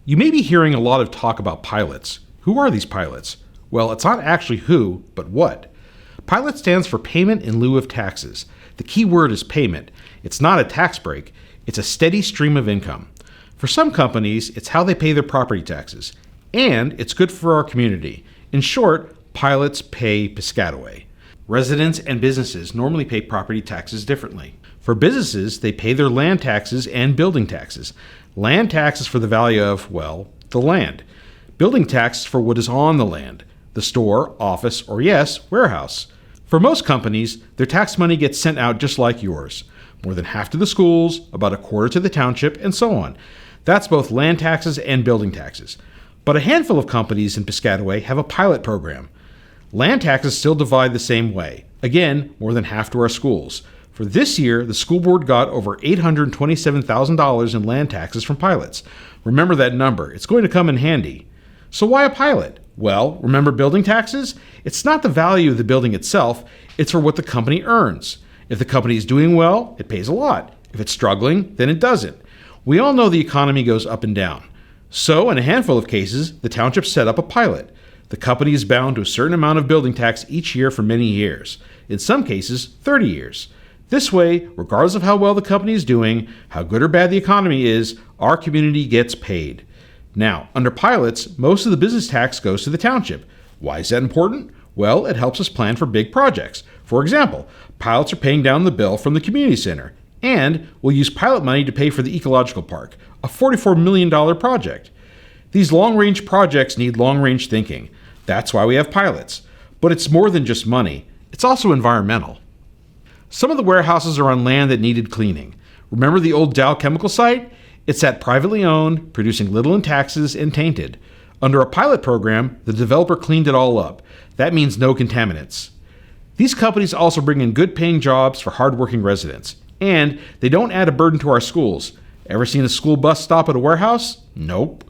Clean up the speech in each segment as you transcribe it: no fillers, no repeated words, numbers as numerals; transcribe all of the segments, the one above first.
You may be hearing a lot of talk about pilots. Who are these pilots? Well, it's not actually who, but what. Pilot stands for payment in lieu of taxes. The key word is payment. It's not a tax break. It's a steady stream of income. For some companies, it's how they pay their property taxes. And it's good for our community. In short, pilots pay Piscataway. Residents and businesses normally pay property taxes differently. For businesses, they pay their land taxes and building taxes. Land taxes for the value of, well, the land. Building taxes for what is on the land, the store, office, or yes, warehouse. For most companies, their tax money gets sent out just like yours. More than half to the schools, about a quarter to the township, and so on. That's both land taxes and building taxes. But a handful of companies in Piscataway have a pilot program. Land taxes still divide the same way. Again, more than half to our schools. For this year, the school board got over $827,000 in land taxes from pilots. Remember that number. It's going to come in handy. So why a pilot? Well, remember building taxes? It's not the value of the building itself. It's for what the company earns. If the company is doing well, it pays a lot. If it's struggling, then it doesn't. We all know the economy goes up and down. So, in a handful of cases, the township set up a pilot. The company is bound to a certain amount of building tax each year for many years. In some cases, 30 years. This way, regardless of how well the company is doing, how good or bad the economy is, our community gets paid. Now, under pilots, most of the business tax goes to the township. Why is that important? Well, it helps us plan for big projects. For example, pilots are paying down the bill from the community center, and we'll use pilot money to pay for the ecological park, a $44 million project. These long-range projects need long-range thinking. That's why we have pilots. But it's more than just money. It's also environmental. Some of the warehouses are on land that needed cleaning. Remember the old Dow chemical site? It's that privately owned, producing little in taxes and tainted. Under a pilot program, the developer cleaned it all up. That means no contaminants. These companies also bring in good paying jobs for hardworking residents. And they don't add a burden to our schools. Ever seen a school bus stop at a warehouse? Nope.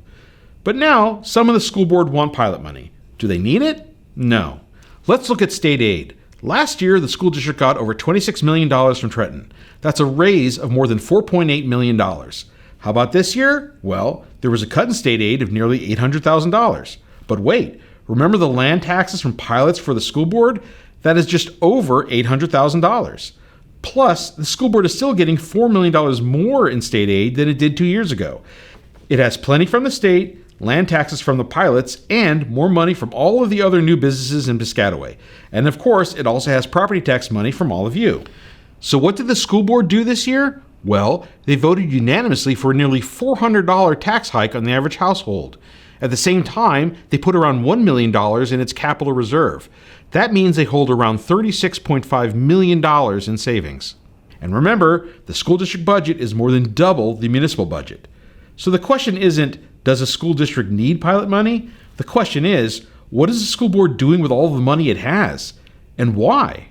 But now, some of the school board want pilot money. Do they need it? No. Let's look at state aid. Last year, the school district got over $26 million from Trenton. That's a raise of more than $4.8 million. How about this year? Well, there was a cut in state aid of nearly $800,000. But wait, remember the land taxes from pilots for the school board? That is just over $800,000. Plus, the school board is still getting $4 million more in state aid than it did 2 years ago. It has plenty from the state, land taxes from the pilots, and more money from all of the other new businesses in Piscataway. And of course, it also has property tax money from all of you. So what did the school board do this year? Well, they voted unanimously for a nearly $400 tax hike on the average household. At the same time, they put around $1 million in its capital reserve. That means they hold around $36.5 million in savings. And remember, the school district budget is more than double the municipal budget. So the question isn't, does a school district need pilot money? The question is, what is the school board doing with all the money it has? And why?